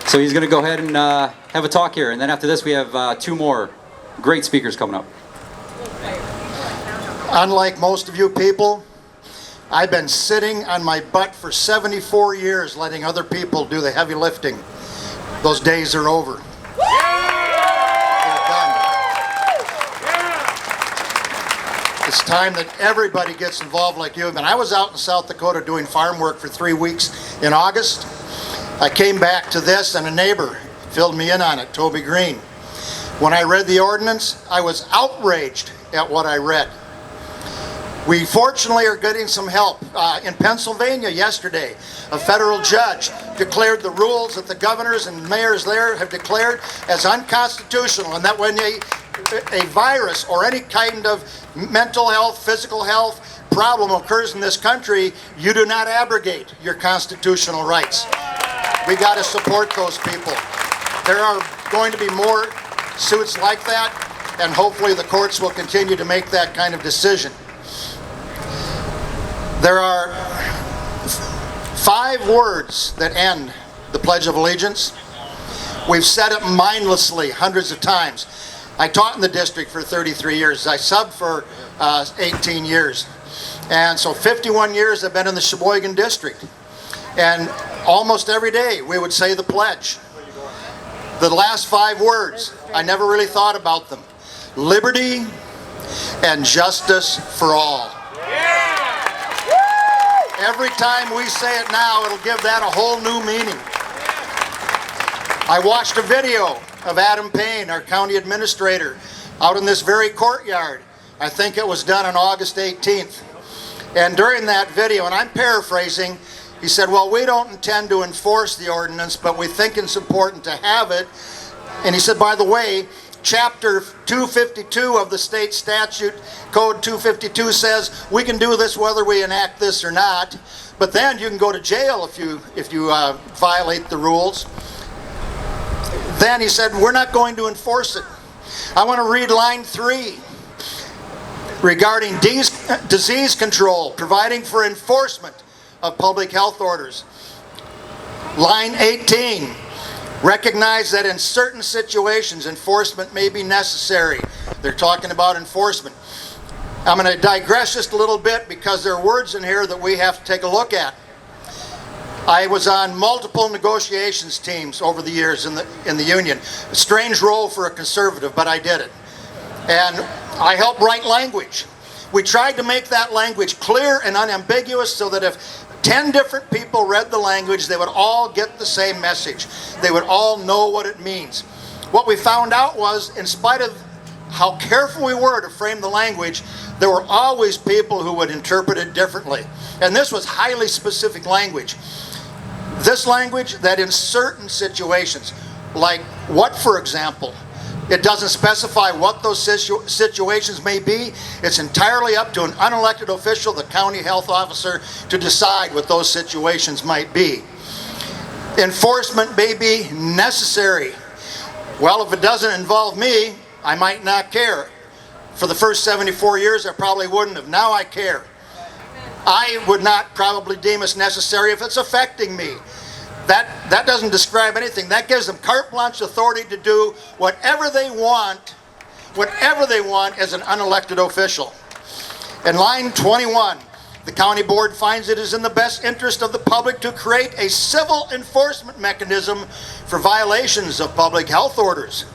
So he's going to go ahead and have a talk here, and then after this we have two more great speakers coming up. Unlike most of you people, I've been sitting on my butt for 74 years letting other people do the heavy lifting. Those days are over. They're done. It's time that everybody gets involved like you have been. I was out in South Dakota doing farm work for 3 weeks in August. I came back to this and a neighbor filled me in on it, Toby Green. When I read the ordinance, I was outraged at what I read. We fortunately are getting some help. In Pennsylvania yesterday, a federal judge declared the rules that the governors and mayors there have declared as unconstitutional, and that when a virus or any kind of mental health, physical health problem occurs in this country, you do not abrogate your constitutional rights. We got to support those people. There are going to be more suits like that, and hopefully the courts will continue to make that kind of decision. There are 5 words that end the Pledge of Allegiance. We've said it mindlessly hundreds of times. I taught in the district for 33 years. I subbed for 18 years. And so 51 years I've been in the Sheboygan district. And almost every day we would say the pledge. The last 5 words, I never really thought about them. Liberty and justice for all. Every time we say it now, it'll give that a whole new meaning. I watched a video of Adam Payne, our county administrator, out in this very courtyard. I think it was done on August 18th. And during that video, and I'm paraphrasing, he said, well, we don't intend to enforce the ordinance, but we think it's important to have it. And he said, by the way, Chapter 252 of the state statute, Code 252, says we can do this whether we enact this or not, but then you can go to jail if you violate the rules. Then he said, we're not going to enforce it. I want to read line 3 regarding disease control, providing for enforcement of public health orders. Line 18. Recognize that in certain situations, enforcement may be necessary. They're talking about enforcement. I'm going to digress just a little bit because there are words in here that we have to take a look at. I was on multiple negotiations teams over the years in the union. A strange role for a conservative, but I did it. And I helped write language. We tried to make that language clear and unambiguous so that if 10 different people read the language, they would all get the same message. They would all know what it means. What we found out was, in spite of how careful we were to frame the language, there were always people who would interpret it differently. And this was highly specific language. This language that in certain situations, like what, for example, it doesn't specify what those situations may be. It's entirely up to an unelected official, the county health officer, to decide what those situations might be. Enforcement may be necessary. Well, if it doesn't involve me, I might not care. For the first 74 years, I probably wouldn't have. Now I care. I would not probably deem it necessary if it's affecting me. That doesn't describe anything. That gives them carte blanche authority to do whatever they want as an unelected official. In line 21, the county board finds it is in the best interest of the public to create a civil enforcement mechanism for violations of public health orders.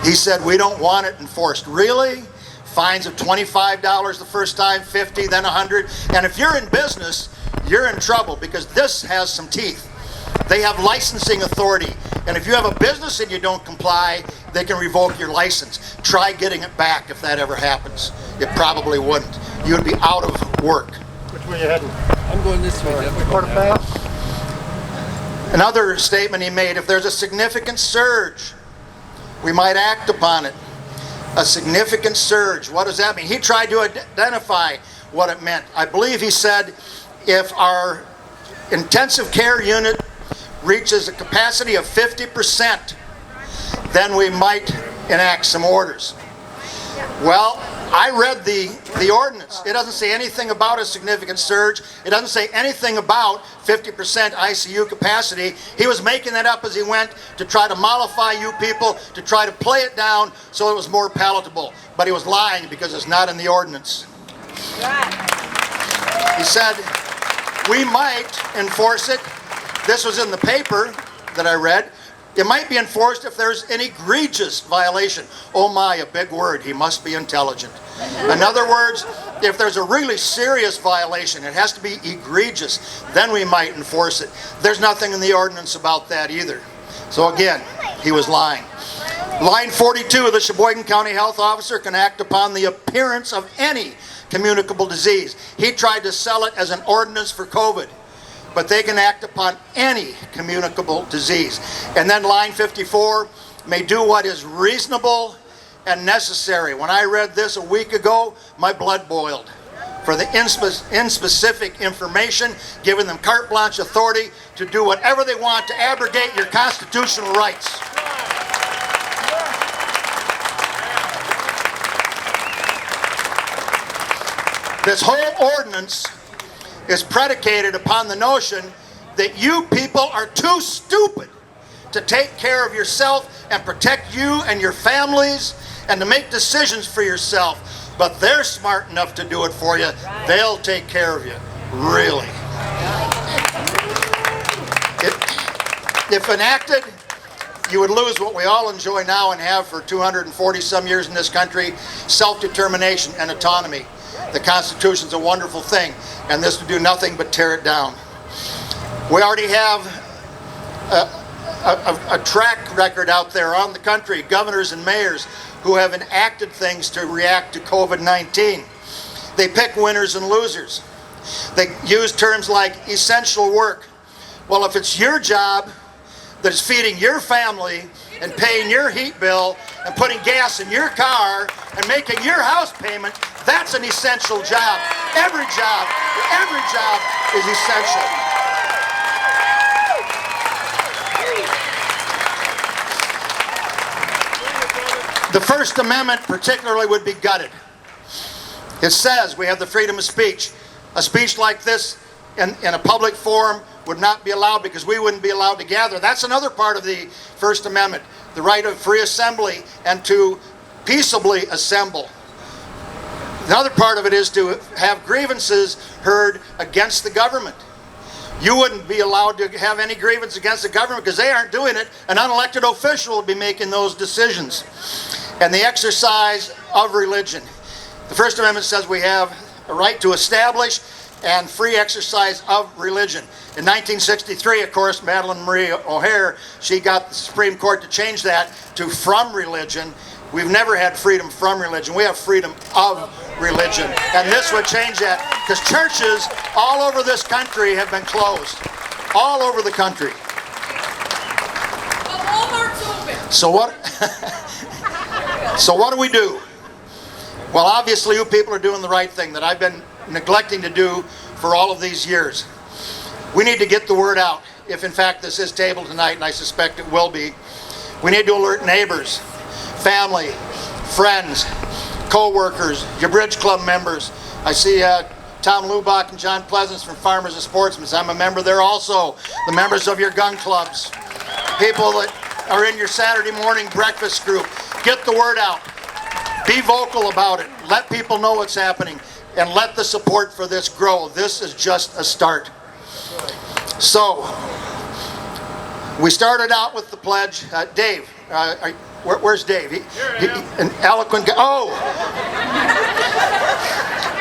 He said, we don't want it enforced. Really? Fines of $25 the first time, $50, then $100. And if you're in business, you're in trouble because this has some teeth. They have licensing authority. And if you have a business and you don't comply, they can revoke your license. Try getting it back if that ever happens. It probably wouldn't. You would be out of work. Which way are you heading? I'm going this way. Quarter past? Another statement he made, if there's a significant surge, we might act upon it. A significant surge. What does that mean? He tried to identify what it meant. I believe he said, if our intensive care unit reaches a capacity of 50%, then we might enact some orders. Well, I read the ordinance. It doesn't say anything about a significant surge. It doesn't say anything about 50% ICU capacity. He was making that up as he went to try to mollify you people, to try to play it down so it was more palatable. But he was lying because it's not in the ordinance. He said, we might enforce it. This was in the paper that I read. It might be enforced if there's an egregious violation. Oh my, a big word. He must be intelligent. In other words, if there's a really serious violation, it has to be egregious, then we might enforce it. There's nothing in the ordinance about that either. So again, he was lying. Line 42, the Sheboygan County Health Officer can act upon the appearance of any communicable disease. He tried to sell it as an ordinance for COVID. But they can act upon any communicable disease. And then line 54, may do what is reasonable and necessary. When I read this a week ago, my blood boiled. For the inspecific information, giving them carte blanche authority to do whatever they want to abrogate your constitutional rights. This whole ordinance is predicated upon the notion that you people are too stupid to take care of yourself and protect you and your families and to make decisions for yourself. But they're smart enough to do it for you. They'll take care of you. Really. If enacted, you would lose what we all enjoy now and have for 240 some years in this country, self-determination and autonomy. The Constitution's a wonderful thing, and this would do nothing but tear it down. We already have a track record out there on the country, governors and mayors who have enacted things to react to COVID-19. They pick winners and losers. They use terms like essential work. Well, if it's your job that is feeding your family and paying your heat bill and putting gas in your car and making your house payment, that's an essential job. Every job is essential. The First Amendment particularly would be gutted. It says we have the freedom of speech. A speech like this in a public forum would not be allowed because we wouldn't be allowed to gather. That's another part of the First Amendment, the right of free assembly and to peaceably assemble. Another part of it is to have grievances heard against the government. You wouldn't be allowed to have any grievance against the government because they aren't doing it. An unelected official would be making those decisions. And the exercise of religion. The First Amendment says we have a right to establish and free exercise of religion. In 1963, of course, Madeleine Marie O'Hare, she got the Supreme Court to change that to from religion. We've never had freedom from religion. We have freedom of religion. And this would change that because churches all over this country have been closed. All over the country. So what do we do? Well, obviously you people are doing the right thing that I've been neglecting to do for all of these years. We need to get the word out. If in fact this is tabled tonight, and I suspect it will be, we need to alert neighbors, family, friends, co-workers, your bridge club members. I see Tom Lubach and John Pleasance from Farmers and Sportsmen. I'm a member there also. The members of your gun clubs, people that are in your Saturday morning breakfast group. Get the word out. Be vocal about it. Let people know what's happening and let the support for this grow. This is just a start. So, we started out with the pledge. Dave, where's Dave? An eloquent guy. Oh!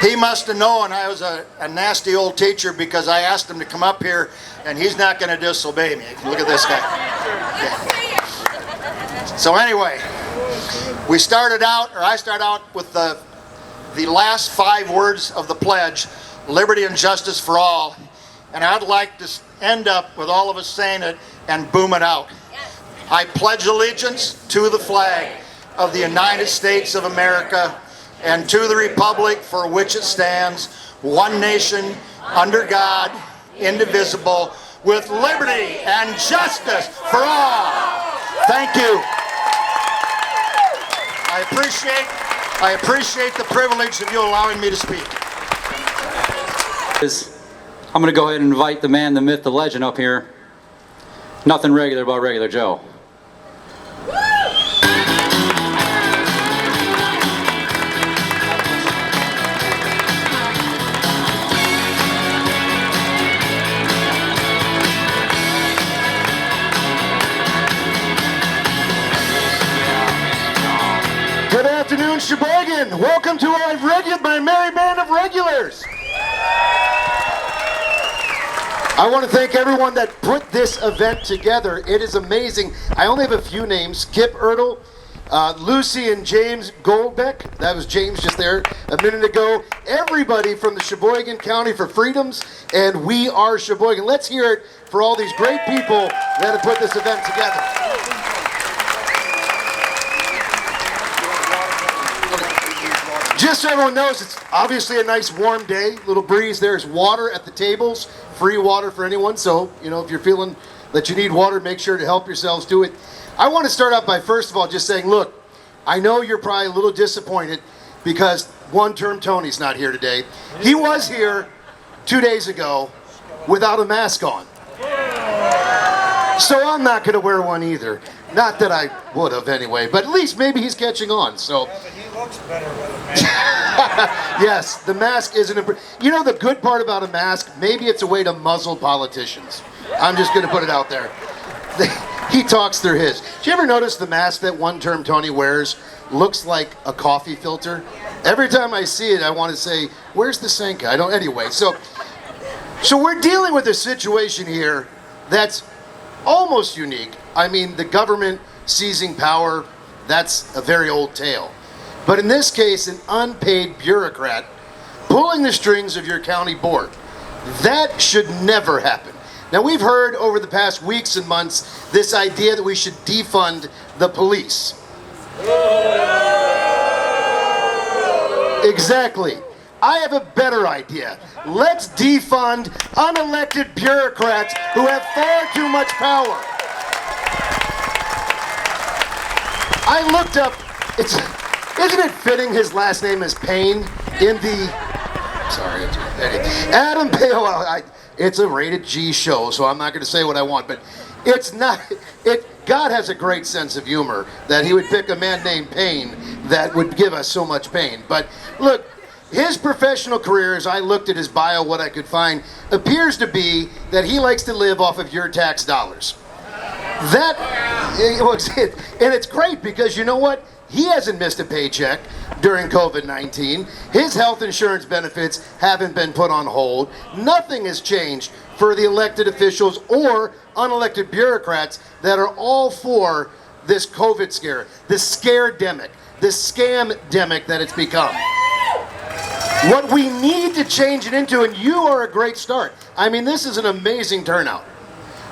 He must have known I was a nasty old teacher because I asked him to come up here and he's not going to disobey me. Look at this guy. Yeah. So anyway, I started out with the last 5 words of the pledge, liberty and justice for all. And I'd like to end up with all of us saying it and boom it out. I pledge allegiance to the flag of the United States of America and to the republic for which it stands, one nation, under God, indivisible, with liberty and justice for all. Thank you. I appreciate I appreciate the privilege of you allowing me to speak. I'm going to go ahead and invite the man, the myth, the legend up here. Nothing regular about Regular Joe. Good afternoon, Sheboygan. Welcome to my merry band of regulars. I want to thank everyone that put this event together. It is amazing. I only have a few names. Kip Ertl, Lucy and James Goldbeck. That was James just there a minute ago. Everybody from the Sheboygan County for Freedoms and We Are Sheboygan. Let's hear it for all these great people that have put this event together. Just so everyone knows, it's obviously a nice warm day, little breeze. There's water at the tables, free water for anyone. So, if you're feeling that you need water, make sure to help yourselves do it. I want to start out by, first of all, just saying, look, I know you're probably a little disappointed because one-term Tony's not here today. He was here 2 days ago without a mask on. So I'm not going to wear one either. Not that I would have anyway, but at least maybe he's catching on. So. Yeah, but he looks better with a mask. Yes, the mask isn't. The good part about a mask, maybe it's a way to muzzle politicians. I'm just going to put it out there. He talks through his. Did you ever notice the mask that one-term Tony wears looks like a coffee filter? Every time I see it, I want to say, "Where's the Senka?" I don't. Anyway, so we're dealing with a situation here that's almost unique. I mean, the government seizing power, that's a very old tale. But in this case, an unpaid bureaucrat pulling the strings of your county board. That should never happen. Now, we've heard over the past weeks and months this idea that we should defund the police. Exactly. I have a better idea. Let's defund unelected bureaucrats who have far too much power. I looked up, isn't it fitting his last name is Payne in the, Adam Payne, it's a rated G show, so I'm not going to say what I want, but it's not, God has a great sense of humor that he would pick a man named Payne that would give us so much pain. But look, his professional career, as I looked at his bio, what I could find, appears to be that he likes to live off of your tax dollars. And it's great because you know what? He hasn't missed a paycheck during COVID-19. His health insurance benefits haven't been put on hold. Nothing has changed for the elected officials or unelected bureaucrats that are all for this COVID scare, this scare-demic, this scam-demic that it's become. What we need to change it into, and you are a great start. I mean, this is an amazing turnout.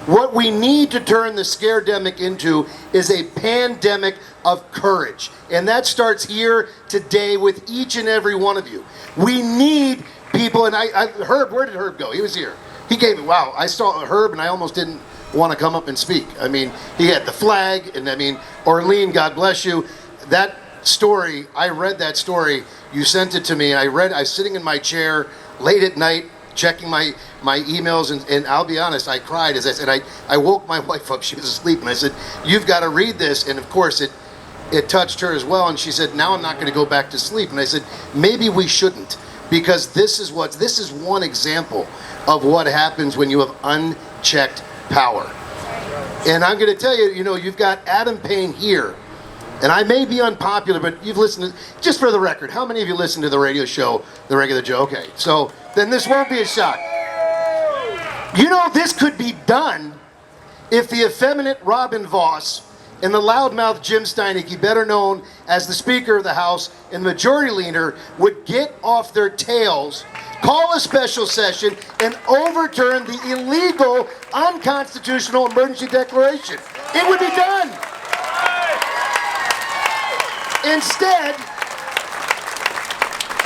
What we need to turn the scare-demic into is a pandemic of courage. And that starts here today with each and every one of you. We need people, and Herb, where did Herb go? He was here. He gave me, wow, I saw Herb and I almost didn't want to come up and speak. I mean, he had the flag, and Orlean, God bless you. That story, I read that story, you sent it to me, and I was sitting in my chair late at night, checking my emails, and I'll be honest, I cried as I said, I woke my wife up, she was asleep, and I said, you've got to read this, and of course it touched her as well, and she said, now I'm not going to go back to sleep, and I said, maybe we shouldn't, because this is one example of what happens when you have unchecked power. And I'm going to tell you, you've got Adam Payne here, and I may be unpopular, but you've listened to, just for the record, how many of you listen to the radio show, The Regular Joe? Okay, so then this won't be a shock. This could be done if the effeminate Robin Voss and the loudmouth Jim Steineke, better known as the Speaker of the House and Majority Leader, would get off their tails, call a special session, and overturn the illegal, unconstitutional emergency declaration. It would be done.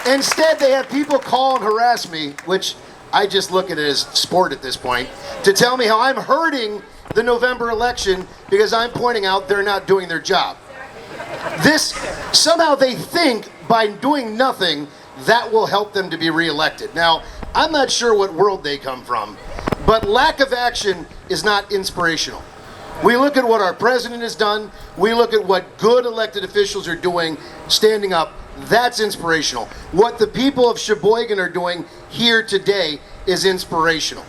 Instead, they have people call and harass me, which I just look at it as sport at this point, to tell me how I'm hurting the November election because I'm pointing out they're not doing their job. this, somehow they think by doing nothing, that will help them to be reelected. Now, I'm not sure what world they come from, but lack of action is not inspirational. We look at what our president has done, we look at what good elected officials are doing, standing up, that's inspirational. What the people of Sheboygan are doing here today is inspirational.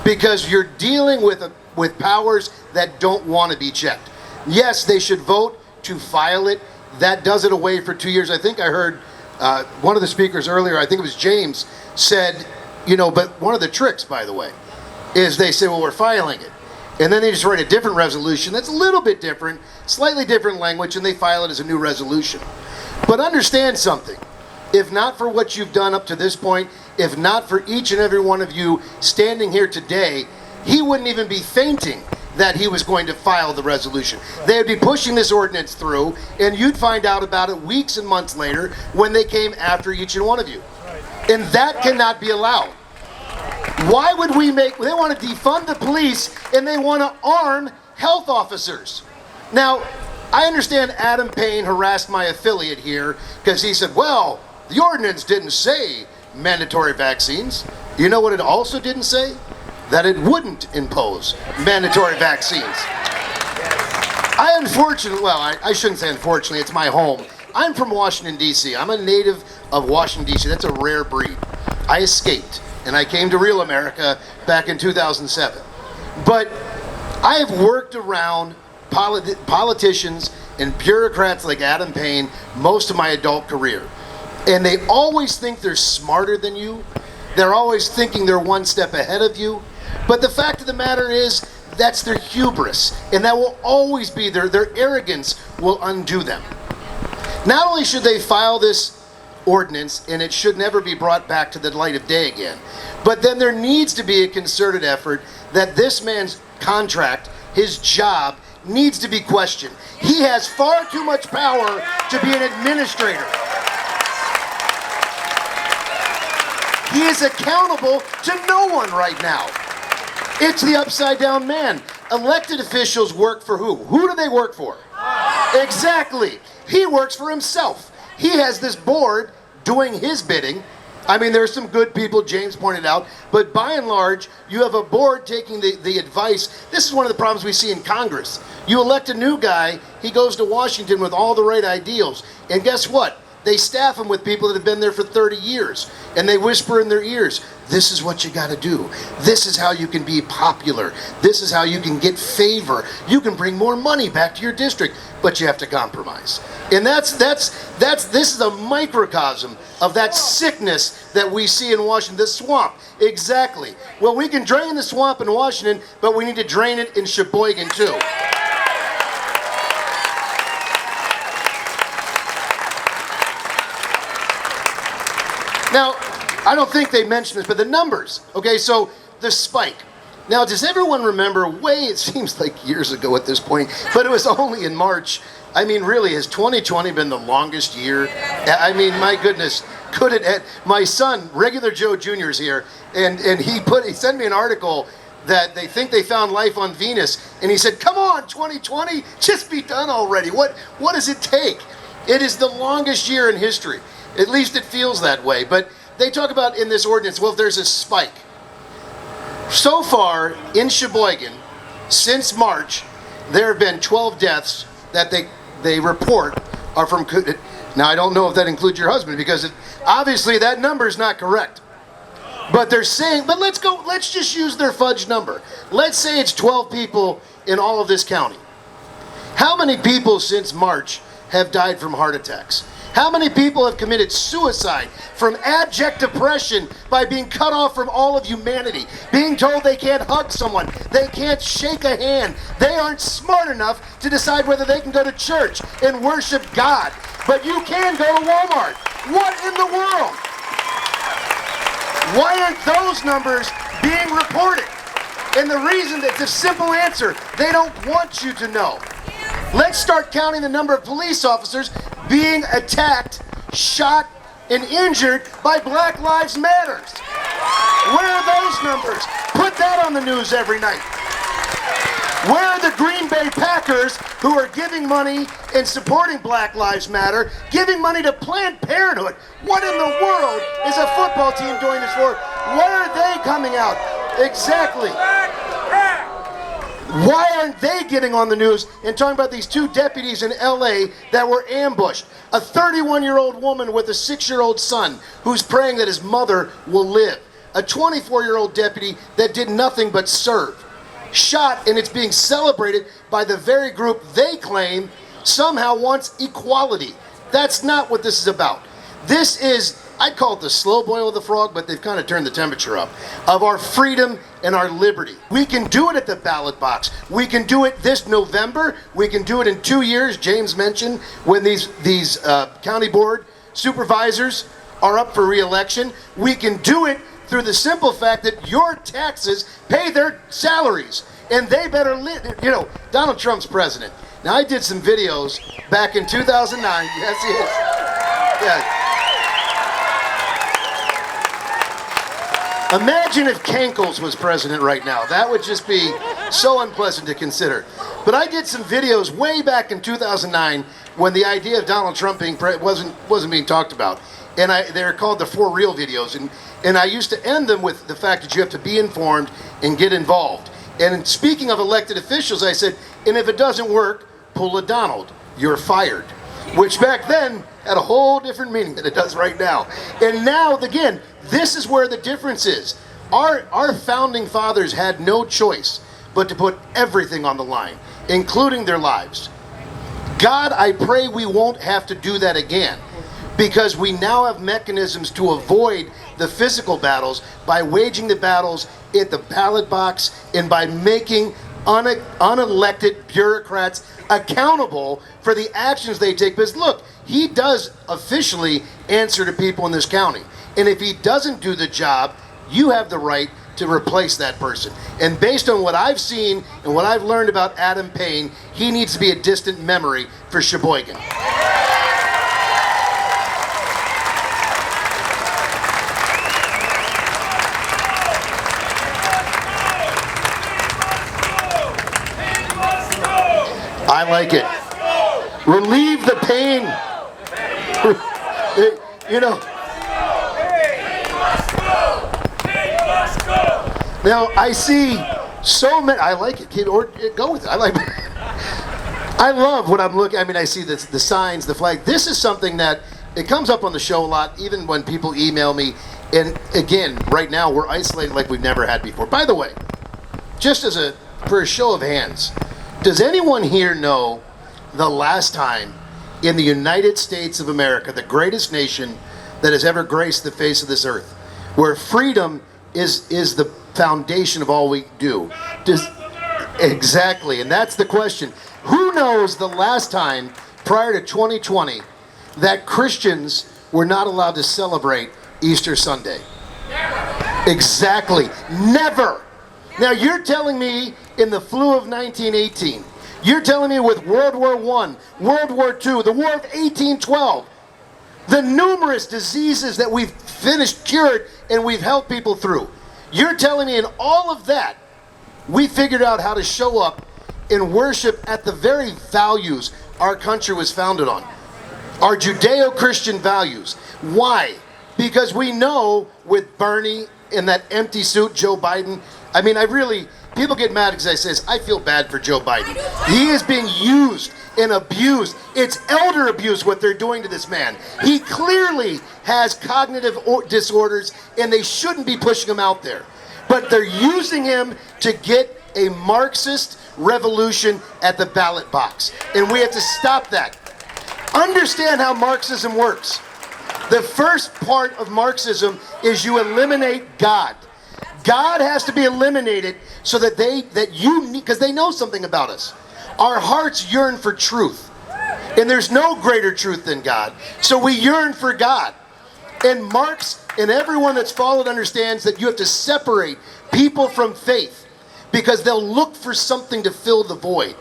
Because you're dealing with powers that don't want to be checked. Yes, they should vote to file it. That does it away for 2 years. I think I heard one of the speakers earlier, I think it was James, said, you know, but one of the tricks, by the way, is they say, well, we're filing it. And then they just write a different resolution that's a little bit different, slightly different language, and they file it as a new resolution. But understand something. If not for what you've done up to this point, if not for each and every one of you standing here today, he wouldn't even be fainting that he was going to file the resolution. They would be pushing this ordinance through, and you'd find out about it weeks and months later when they came after each and one of you. And that cannot be allowed. Why would we they want to defund the police and they want to arm health officers? Now, I understand Adam Payne harassed my affiliate here because he said, well, the ordinance didn't say mandatory vaccines. You know what it also didn't say? That it wouldn't impose mandatory vaccines. I shouldn't say unfortunately, it's my home. I'm from Washington, D.C. I'm a native of Washington, D.C. That's a rare breed. I escaped, and I came to real America back in 2007. But I have worked around politicians and bureaucrats like Adam Payne most of my adult career. And they always think they're smarter than you. They're always thinking they're one step ahead of you. But the fact of the matter is, that's their hubris. And that will always be their arrogance will undo them. Not only should they file this ordinance, and it should never be brought back to the light of day again, but then there needs to be a concerted effort that this man's contract, his job, needs to be questioned. He has far too much power to be an administrator. He is accountable to no one right now. It's the upside down man. Elected officials work for who? Who do they work for? Exactly. He works for himself. He has this board doing his bidding. I mean, there's some good people, James pointed out, but by and large, you have a board taking the advice. This is one of the problems we see in Congress. You elect a new guy, he goes to Washington with all the right ideals, and guess what? They staff him with people that have been there for 30 years, and they whisper in their ears, this is what you got to do. This is how you can be popular. This is how you can get favor. You can bring more money back to your district, but you have to compromise. And this is a microcosm of that sickness that we see in Washington, the swamp. Exactly. Well, we can drain the swamp in Washington, but we need to drain it in Sheboygan too. Now, I don't think they mentioned this, but the numbers. Okay, so the spike. Now, does everyone remember it seems like years ago at this point, but it was only in March. I mean, really, has 2020 been the longest year? I mean, my goodness, could it? My son, Regular Joe Jr. is here, and he sent me an article that they think they found life on Venus, and he said, come on, 2020, just be done already. What does it take? It is the longest year in history. At least it feels that way. But they talk about in this ordinance, well, if there's a spike. So far in Sheboygan, since March, there have been 12 deaths that they report are from. Now, I don't know if that includes your husband, because obviously that number is not correct. But they're saying, but let's just use their fudge number. Let's say it's 12 people in all of this county. How many people since March have died from heart attacks? How many people have committed suicide from abject depression by being cut off from all of humanity, being told they can't hug someone, they can't shake a hand, they aren't smart enough to decide whether they can go to church and worship God, but you can go to Walmart? What in the world? Why aren't those numbers being reported? And the reason, it's a simple answer, they don't want you to know. Let's start counting the number of police officers being attacked, shot, and injured by Black Lives Matter. Where are those numbers? Put that on the news every night. Where are the Green Bay Packers who are giving money and supporting Black Lives Matter, giving money to Planned Parenthood. What in the world is a football team doing this for? Why are they coming out? Exactly. Why aren't they getting on the news and talking about these two deputies in LA that were ambushed? A 31-year-old woman with a 6-year-old son who's praying that his mother will live. A 24-year-old deputy that did nothing but serve. Shot, and it's being celebrated by the very group they claim somehow wants equality. That's not what this is about. This is, I'd call it the slow boil of the frog, but they've kind of turned the temperature up, of our freedom and our liberty. We can do it at the ballot box. We can do it this November. We can do it in 2 years. James mentioned when these county board supervisors are up for re-election. We can do it through the simple fact that your taxes pay their salaries. And they better live. You know, Donald Trump's president. Now, I did some videos back in 2009. Yes, he is. Yeah. Imagine if Kankles was president right now. That would just be so unpleasant to consider. But I did some videos way back in 2009 when the idea of Donald Trump being wasn't being talked about. And they're called the For Real videos. And I used to end them with the fact that you have to be informed and get involved. And speaking of elected officials, I said, and if it doesn't work, pull a Donald. You're fired. Which back then had a whole different meaning than it does right now. And now, again, this is where the difference is. Our founding fathers had no choice but to put everything on the line, including their lives. God, I pray we won't have to do that again, because we now have mechanisms to avoid the physical battles by waging the battles at the ballot box and by making unelected bureaucrats accountable for the actions they take. Because look, he does officially answer to people in this county. And if he doesn't do the job, you have the right to replace that person. And based on what I've seen and what I've learned about Adam Payne, he needs to be a distant memory for Sheboygan. I like it. Relieve the pain. You know. Now I see so many. I like it. Or go with it. I like it. I love what I'm looking. I mean, I see the signs, the flag. This is something that it comes up on the show a lot, even when people email me. And again, right now we're isolated like we've never had before. By the way, just for a show of hands, does anyone here know the last time in the United States of America, the greatest nation that has ever graced the face of this earth, where freedom is the foundation of all we do? Exactly, and that's the question. Who knows the last time prior to 2020 that Christians were not allowed to celebrate Easter Sunday? Exactly, never. Now you're telling me in the flu of 1918, you're telling me with World War I, World War II, the War of 1812, the numerous diseases that we've cured and we've helped people through, you're telling me in all of that, we figured out how to show up and worship at the very values our country was founded on, our Judeo-Christian values. Why? Because we know with Bernie in that empty suit, Joe Biden, I mean, people get mad because I say I feel bad for Joe Biden. He is being used and abused. It's elder abuse what they're doing to this man. He clearly has cognitive disorders and they shouldn't be pushing him out there. But they're using him to get a Marxist revolution at the ballot box. And we have to stop that. Understand how Marxism works. The first part of Marxism is you eliminate God. God has to be eliminated so that because they know something about us. Our hearts yearn for truth. And there's no greater truth than God. So we yearn for God. And Marx and everyone that's followed understands that you have to separate people from faith because they'll look for something to fill the void.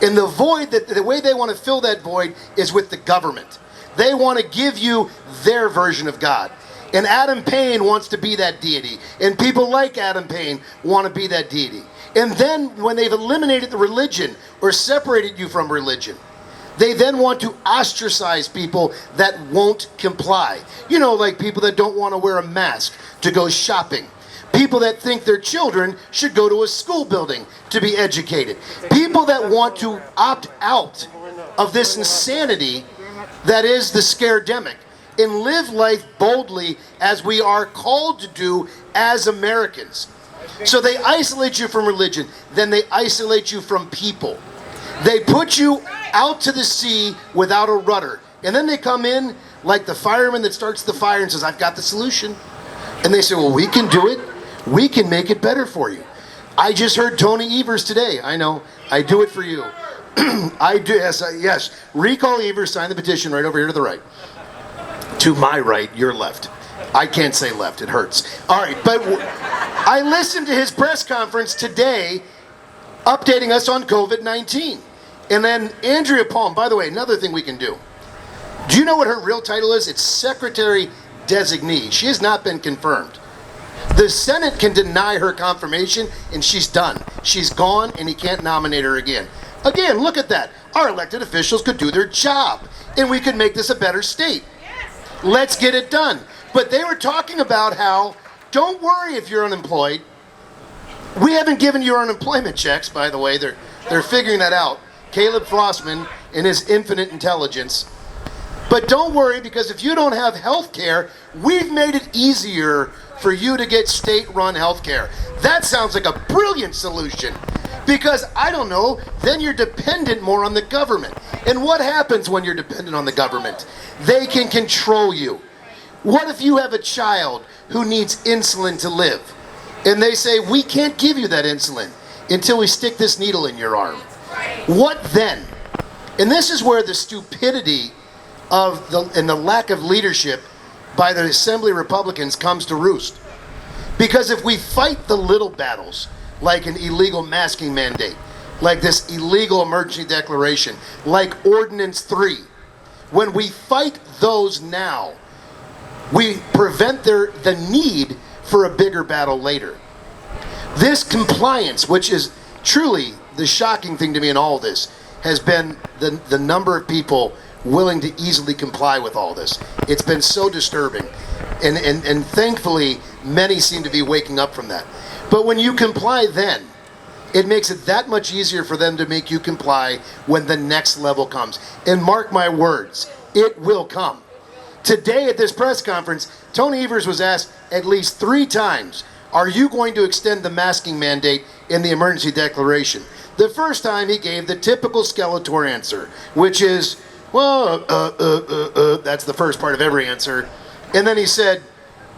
And the void, the way they want to fill that void is with the government. They want to give you their version of God. And Adam Payne wants to be that deity. And people like Adam Payne want to be that deity. And then when they've eliminated the religion or separated you from religion, They then want to ostracize people that won't comply. You know, like people that don't want to wear a mask to go shopping. People that think their children should go to a school building to be educated. People that want to opt out of this insanity that is the scaredemic and live life boldly as we are called to do as Americans. So they isolate you from religion, then they isolate you from people. They put you out to the sea without a rudder. And then they come in like the fireman that starts the fire and says, I've got the solution. And they say, well, we can do it. We can make it better for you. I just heard Tony Evers today. I know. I do it for you. I do. Yes. Recall Evers. Sign the petition right over here to the right. To my right, your left. I can't say left. It hurts. All right. But I listened to his press conference today updating us on COVID-19. And then Andrea Palm, by the way, another thing we can do. Do you know what her real title is? It's Secretary Designee. She has not been confirmed. The Senate can deny her confirmation, and she's done. She's gone, and he can't nominate her again. Again, look at that. Our elected officials could do their job, and we could make this a better state. Let's get it done. But they were talking about how, don't worry if you're unemployed. We haven't given you unemployment checks, by the way. They're figuring that out. Caleb Frostman and his infinite intelligence. But don't worry, because if you don't have health care, we've made it easier for you to get state-run health care. That sounds like a brilliant solution. Because, I don't know, then you're dependent more on the government. And what happens when you're dependent on the government? They can control you. What if you have a child who needs insulin to live? And they say, we can't give you that insulin until we stick this needle in your arm. What then? And this is where the stupidity and the lack of leadership by the Assembly Republicans comes to roost. Because if we fight the little battles, like an illegal masking mandate, like this illegal emergency declaration, like Ordinance 3, when we fight those now, we prevent the need for a bigger battle later. This compliance, which is truly the shocking thing to me in all this, has been the number of people willing to easily comply with all this. It's been so disturbing. And thankfully, many seem to be waking up from that. But when you comply then, it makes it that much easier for them to make you comply when the next level comes. And mark my words, it will come. Today at this press conference, Tony Evers was asked at least 3 times, are you going to extend the masking mandate in the emergency declaration? The first time he gave the typical Skeletor answer, which is, well, that's the first part of every answer. And then he said,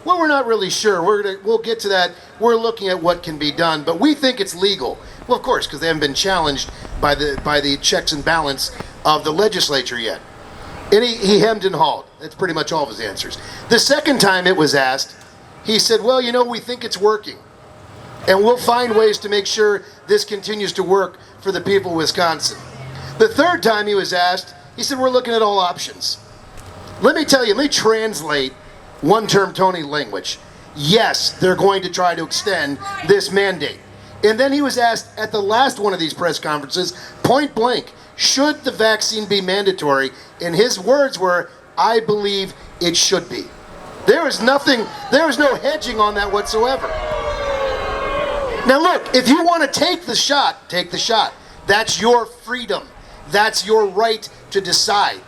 well, we're not really sure. We'll get to that. We're looking at what can be done, but we think it's legal. Well, of course, because they haven't been challenged by the checks and balance of the legislature yet. And he hemmed and hawed. That's pretty much all of his answers. The second time it was asked, he said, well, you know, we think it's working. And we'll find ways to make sure this continues to work for the people of Wisconsin. The third time he was asked, he said, we're looking at all options. Let me tell you, let me translate one-term Tony language. Yes, they're going to try to extend this mandate. And then he was asked at the last one of these press conferences, point blank, should the vaccine be mandatory? And his words were, I believe it should be. There was no hedging on that whatsoever. Now look, if you want to take the shot, take the shot. That's your freedom. That's your right to decide.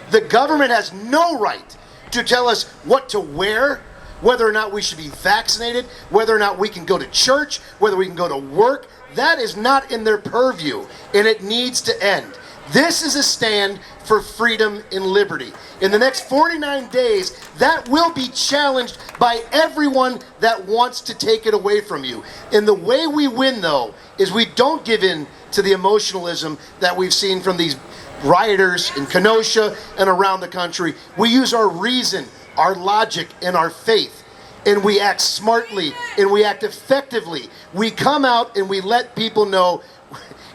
The government has no right to tell us what to wear, whether or not we should be vaccinated, whether or not we can go to church, whether we can go to work. That is not in their purview, and it needs to end. This is a stand for freedom and liberty. In the next 49 days, that will be challenged by everyone that wants to take it away from you. And the way we win, though, is we don't give in to the emotionalism that we've seen from these rioters in Kenosha and around the country. We use our reason, our logic, and our faith. And we act smartly, and we act effectively. We come out and we let people know,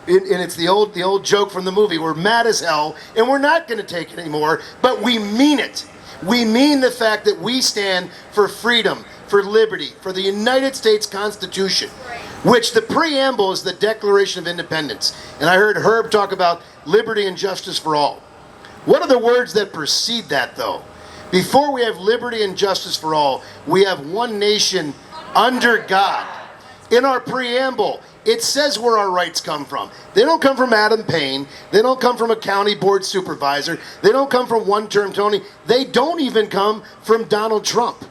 and it's the old joke from the movie, we're mad as hell, and we're not going to take it anymore, but we mean it. We mean the fact that we stand for freedom, for liberty, for the United States Constitution, which the preamble is the Declaration of Independence. And I heard Herb talk about liberty and justice for all. What are the words that precede that, though? Before we have liberty and justice for all, we have one nation under God. In our preamble, it says where our rights come from. They don't come from Adam Payne. They don't come from a county board supervisor. They don't come from one-term Tony. They don't even come from Donald Trump.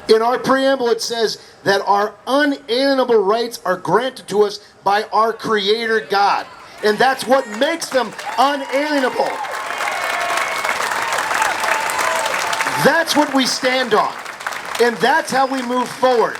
In our preamble, it says that our unalienable rights are granted to us by our Creator God. And that's what makes them unalienable. That's what we stand on. And that's how we move forward.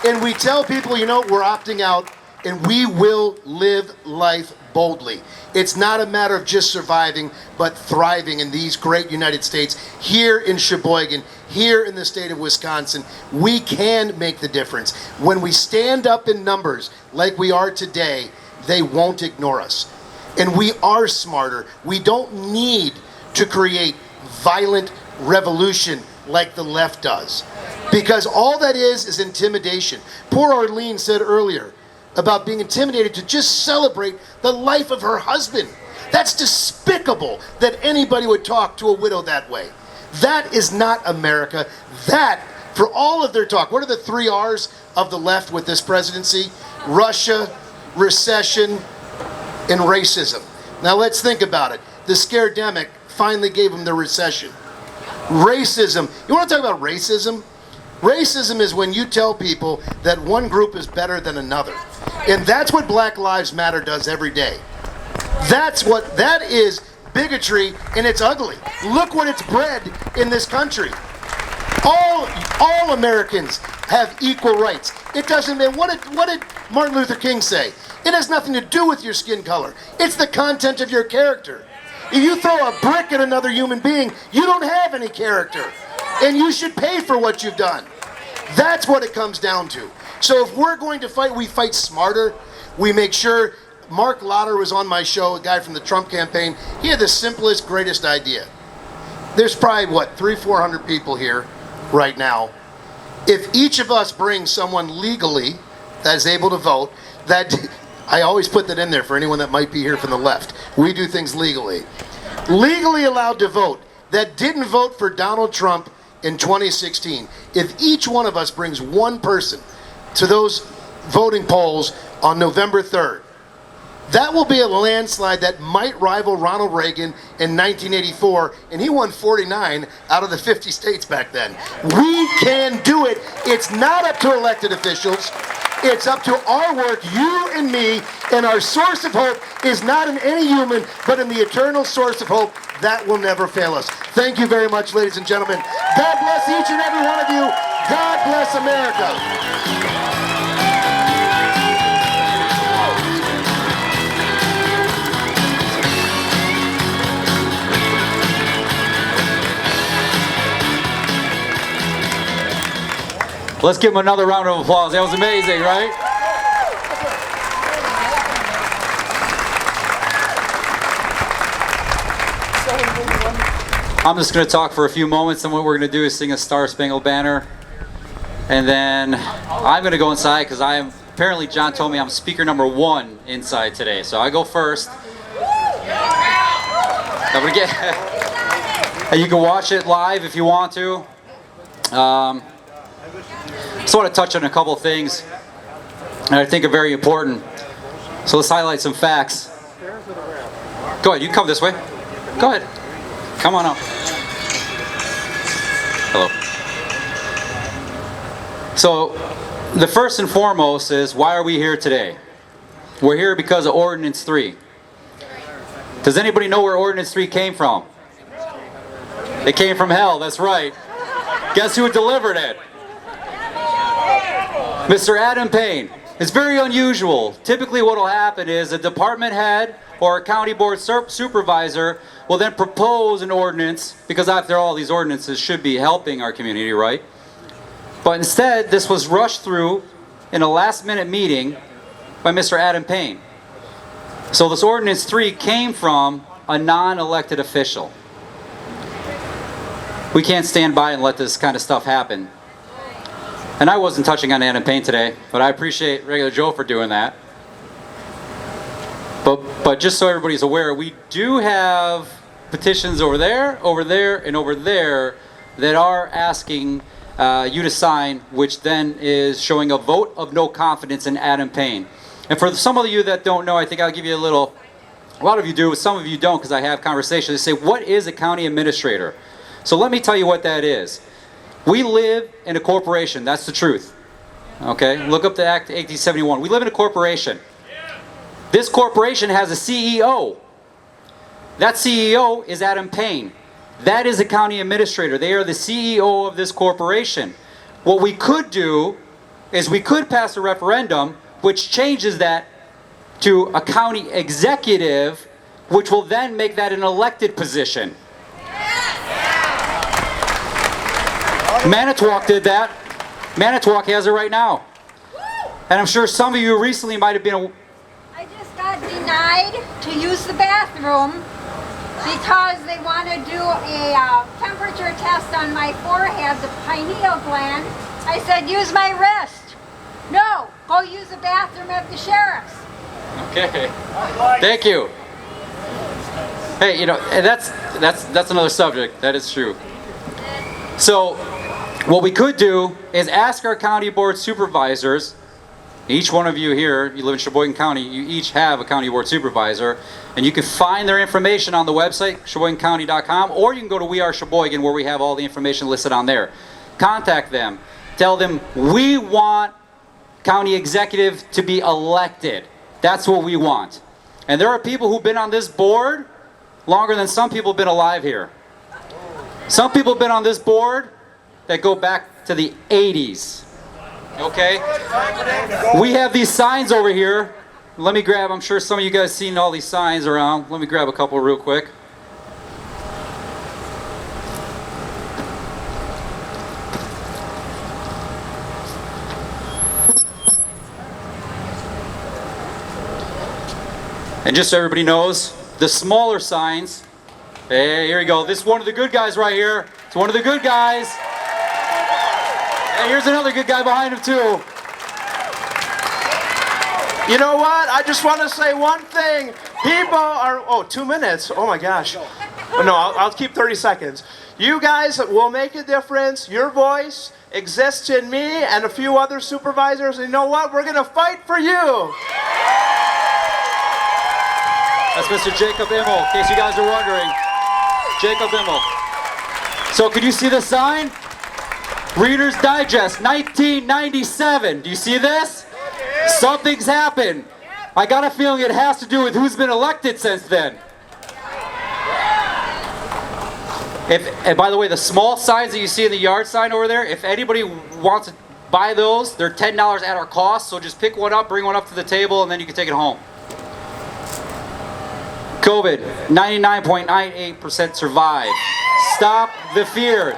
And we tell people, you know, we're opting out and we will live life boldly. It's not a matter of just surviving, but thriving in these great United States. Here in Sheboygan, here in the state of Wisconsin, we can make the difference. When we stand up in numbers like we are today, they won't ignore us. And we are smarter. We don't need to create violent revolution like the left does. Because all that is intimidation. Poor Arlene said earlier about being intimidated to just celebrate the life of her husband. That's despicable that anybody would talk to a widow that way. That is not America. That, for all of their talk, what are the 3 R's of the left with this presidency? Russia, recession, and racism. Now let's think about it. The scaredemic finally gave them the recession. Racism. You want to talk about racism? Racism is when you tell people that one group is better than another. And that's what Black Lives Matter does every day. That is bigotry, and it's ugly. Look what it's bred in this country. All Americans have equal rights. It doesn't matter. What did Martin Luther King say? It has nothing to do with your skin color. It's the content of your character. If you throw a brick at another human being, you don't have any character. And you should pay for what you've done. That's what it comes down to. So if we're going to fight, we fight smarter. We make sure. Mark Lauder was on my show, a guy from the Trump campaign. He had the simplest, greatest idea. There's probably, 300-400 people here right now. If each of us brings someone legally that is able to vote, that I always put that in there for anyone that might be here from the left. We do things legally. Legally allowed to vote, that didn't vote for Donald Trump in 2016. If each one of us brings one person to those voting polls on November 3rd, that will be a landslide that might rival Ronald Reagan in 1984, and he won 49 out of the 50 states back then. We can do it. It's not up to elected officials. It's up to our work, you and me, and our source of hope is not in any human, but in the eternal source of hope that will never fail us. Thank you very much, ladies and gentlemen. God bless each and every one of you. God bless America. Let's give him another round of applause. That was amazing, right? I'm just going to talk for a few moments, and what we're going to do is sing a Star Spangled Banner. And then I'm going to go inside because apparently John told me I'm speaker number 1 inside today. So I go first. And you can watch it live if you want to. Just want to touch on a couple of things that I think are very important. So let's highlight some facts. Go ahead, you come this way. Go ahead. Come on up. Hello. So the first and foremost is, why are we here today? We're here because of Ordinance 3. Does anybody know where Ordinance 3 came from? It came from hell, that's right. Guess who delivered it? Mr. Adam Payne. It's very unusual. Typically what will happen is a department head or a county board supervisor will then propose an ordinance, because after all, these ordinances should be helping our community, right? But instead, this was rushed through in a last-minute meeting by Mr. Adam Payne. So this Ordinance 3 came from a non-elected official. We can't stand by and let this kind of stuff happen. And I wasn't touching on Adam Payne today, but I appreciate Regular Joe for doing that. But just so everybody's aware, we do have petitions over there, and over there that are asking you to sign, which then is showing a vote of no confidence in Adam Payne. And for some of you that don't know, I think I'll give you a little, a lot of you do, some of you don't, because I have conversations. They say, what is a county administrator? So let me tell you what that is. We live in a corporation, that's the truth. Okay, look up the Act 1871. We live in a corporation. This corporation has a CEO. That CEO is Adam Payne. That is a county administrator. They are the CEO of this corporation. What we could do is we could pass a referendum which changes that to a county executive, which will then make that an elected position. Manitowoc did that. Manitowoc has it right now. And I'm sure some of you recently might have been... I just got denied to use the bathroom because they want to do a temperature test on my forehead, the pineal gland. I said, use my wrist. No, go use the bathroom at the sheriff's. Okay. Thank you. Hey, you know, that's another subject. That is true. So, what we could do is ask our county board supervisors. Each one of you here, you live in Sheboygan County, you each have a county board supervisor, and you can find their information on the website, sheboygancounty.com, or you can go to We Are Sheboygan, where we have all the information listed on there. Contact them. Tell them, we want county executive to be elected. That's what we want. And there are people who've been on this board longer than some people have been alive here. Some people have been on this board that go back to the 80s. Okay? We have these signs over here. Let me grab, I'm sure some of you guys seen all these signs around. Let me grab a couple real quick. And just so everybody knows, the smaller signs, hey, here we go. This is one of the good guys right here. It's one of the good guys. Hey, here's another good guy behind him too. You know what? I just want to say one thing. People are, 2 minutes. Oh my gosh. No, I'll keep 30 seconds. You guys will make a difference. Your voice exists in me and a few other supervisors. And you know what? We're going to fight for you. That's Mr. Jacob Immel, in case you guys are wondering. Jacob Immel. So could you see the sign? Reader's Digest, 1997. Do you see this? Something's happened. I got a feeling it has to do with who's been elected since then. And by the way, the small signs that you see in the yard sign over there, if anybody wants to buy those, they're $10 at our cost. So just pick one up, bring one up to the table, and then you can take it home. COVID, 99.98% survive. Stop the fear.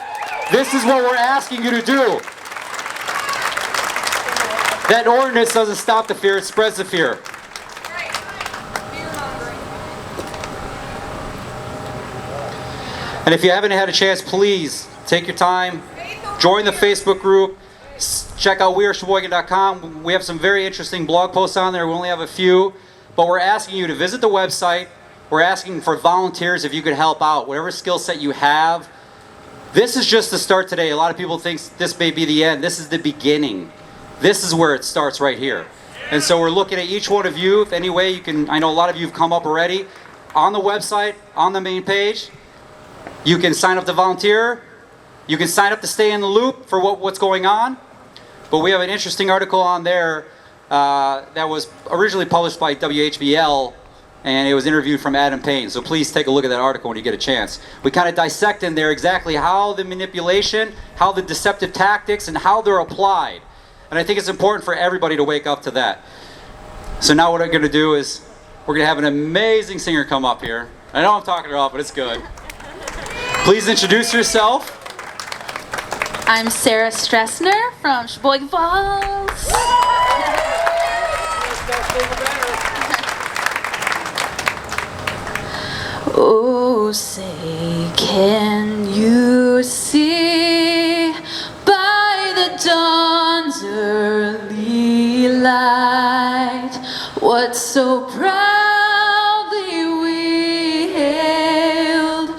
This is what we're asking you to do. That ordinance doesn't stop the fear, it spreads the fear. And if you haven't had a chance, please take your time, join the Facebook group, check out wearesheboygan.com. We have some very interesting blog posts on there. We only have a few, but we're asking you to visit the website. We're asking for volunteers if you could help out, whatever skill set you have. This is just the start today. A lot of people think this may be the end. This is the beginning. This is where it starts right here. And so we're looking at each one of you. If any way you can, I know a lot of you have come up already. On the website, on the main page, you can sign up to volunteer. You can sign up to stay in the loop for what's going on. But we have an interesting article on there that was originally published by WHBL, and it was interviewed from Adam Payne. So please take a look at that article when you get a chance. We kind of dissect in there exactly how the manipulation, how the deceptive tactics, and how they're applied. And I think it's important for everybody to wake up to that. So now what I'm going to do is we're going to have an amazing singer come up here. I know I'm talking her off, but it's good. Please introduce yourself. I'm Sarah Stressner from Sheboygan Falls. Oh, say, can you see by the dawn's early light what so proudly we hailed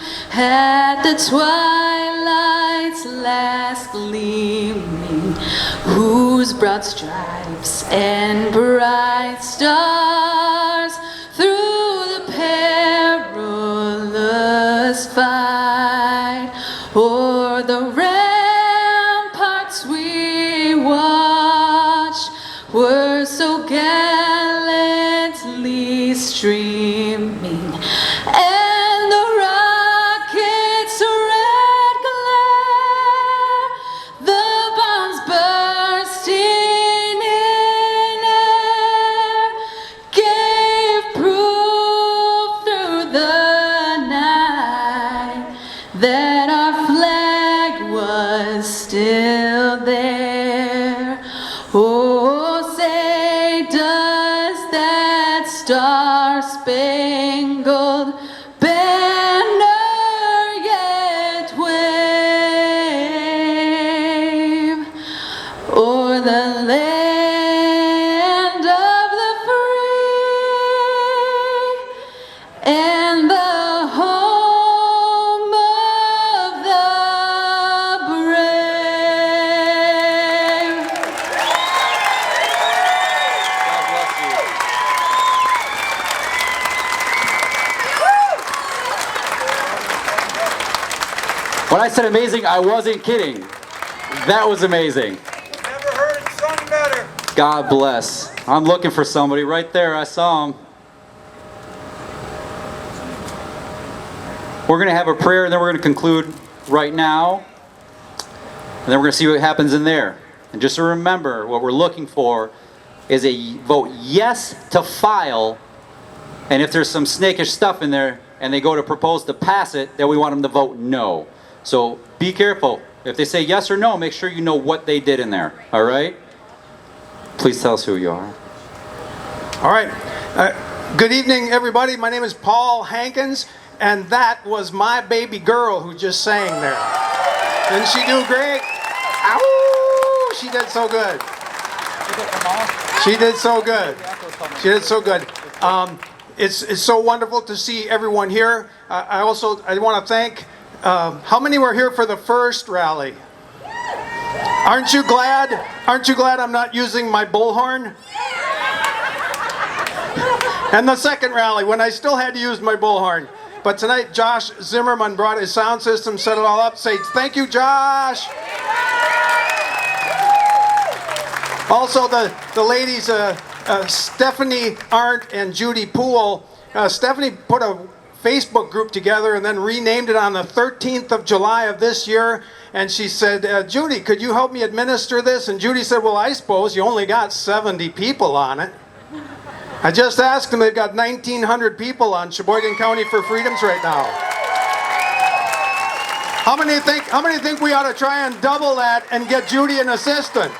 twilight's last gleaming, whose broad stripes and bright stars through the perilous fight o'er the ramparts we watched were so gallantly streaming, and the rocket's red glare, the bombs bursting in air, gave proof through the night that our flag was still there. Oh, say, does that star-spangled banner yet wave o'er the land of the free and the home of the brave? When I said amazing, I wasn't kidding. That was amazing. Never heard it sung better. God bless. I'm looking for somebody right there. I saw him. We're going to have a prayer, and then we're going to conclude right now. And then we're going to see what happens in there. And just to remember, what we're looking for is a vote yes to file. And if there's some snakish stuff in there, and they go to propose to pass it, then we want them to vote no. So be careful. If they say yes or no, make sure you know what they did in there. All right? Please tell us who you are. All right. Good evening, everybody. My name is Paul Hankins, and that was my baby girl who just sang there. Didn't she do great? Ow! She did so good. She did so good. She did so good. It's so wonderful to see everyone here. I want to thank. How many were here for the first rally? Aren't you glad? Aren't you glad I'm not using my bullhorn? And the second rally, when I still had to use my bullhorn. But tonight, Josh Zimmerman brought his sound system, set it all up. Say thank you, Josh. Also, the ladies, Stephanie Arndt and Judy Poole. Stephanie put a Facebook group together and then renamed it on the 13th of July of this year. And she said, Judy, could you help me administer this? And Judy said, well, I suppose you only got 70 people on it. I just asked them, they've got 1,900 people on Sheboygan County for Freedoms right now. How many think we ought to try and double that and get Judy an assistant?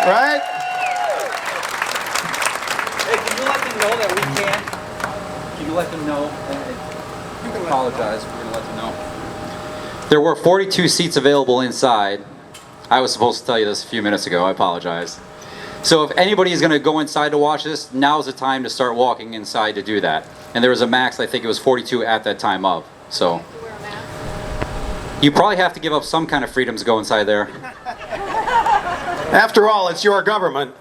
Right? Hey, can you let them know that we can't? Can you let them know? I apologize. We're going to let them know. There were 42 seats available inside. I was supposed to tell you this a few minutes ago. I apologize. So if anybody is going to go inside to watch this, now's the time to start walking inside to do that. And there was a max, I think it was 42 at that time of. So you probably have to give up some kind of freedom to go inside there. After all, it's your government.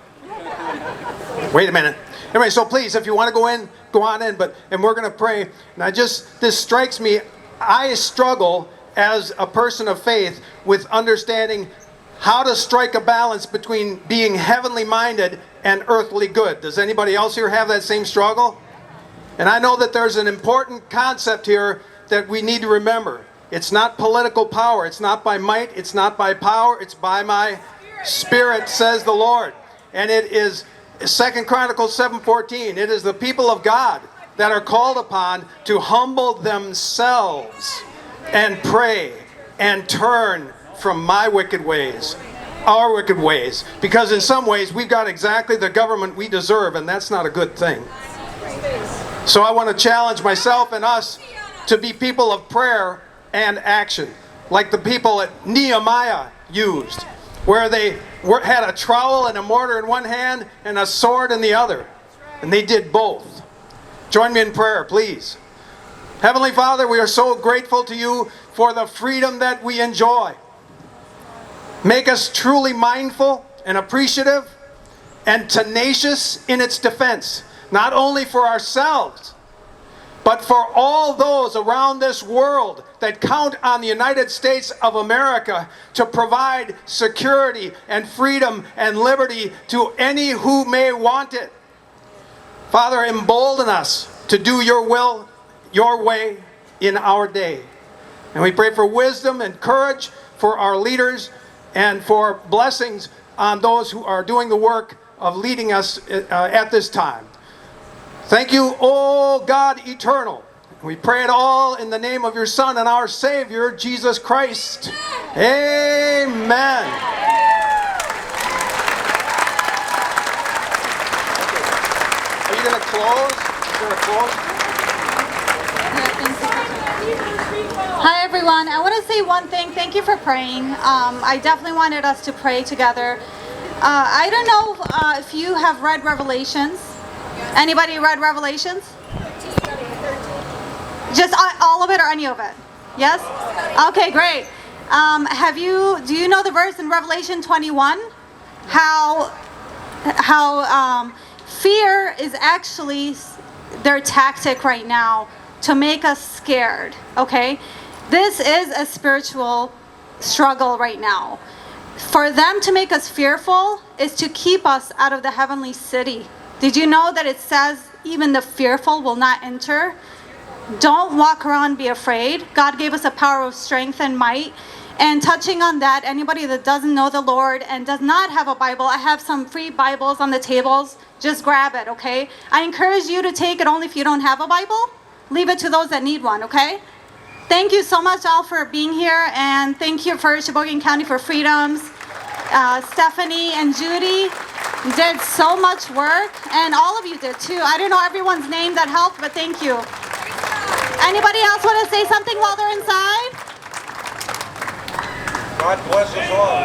Wait a minute. Anyway, so please, if you want to go in, go on in. And we're going to pray. And this strikes me. I struggle as a person of faith with understanding how to strike a balance between being heavenly minded and earthly good. Does anybody else here have that same struggle? And I know that there's an important concept here that we need to remember. It's not political power. It's not by might. It's not by power. It's by my Spirit, says the Lord. And it is 2 Chronicles 7:14. It is the people of God that are called upon to humble themselves and pray and turn from my wicked ways, our wicked ways. Because in some ways, we've got exactly the government we deserve, and that's not a good thing. So I want to challenge myself and us to be people of prayer and action, like the people that Nehemiah used, where they had a trowel and a mortar in one hand and a sword in the other. And they did both. Join me in prayer, please. Heavenly Father, we are so grateful to you for the freedom that we enjoy. Make us truly mindful and appreciative and tenacious in its defense, not only for ourselves, but for all those around this world that count on the United States of America to provide security and freedom and liberty to any who may want it. Father, embolden us to do your will, your way in our day. And we pray for wisdom and courage for our leaders and for blessings on those who are doing the work of leading us at this time. Thank you, O God eternal. We pray it all in the name of your Son and our Savior, Jesus Christ. Amen. Are you going to close? Is there a close? Hi everyone, I want to say one thing. Thank you for praying. I definitely wanted us to pray together. I don't know if you have read Revelations. Anybody read Revelations? Just all of it or any of it? Yes? Okay, great. Do you know the verse in Revelation 21? How fear is actually their tactic right now to make us scared, okay? This is a spiritual struggle right now. For them to make us fearful is to keep us out of the heavenly city. Did you know that it says even the fearful will not enter? Don't walk around and be afraid. God gave us a power of strength and might. And touching on that, anybody that doesn't know the Lord and does not have a Bible, I have some free Bibles on the tables. Just grab it, okay? I encourage you to take it only if you don't have a Bible. Leave it to those that need one, okay? Thank you so much all for being here, and thank you for Sheboygan County for Freedoms. Stephanie and Judy did so much work, and all of you did too. I don't know everyone's name that helped, but thank you. Anybody else want to say something while they're inside? God bless us all.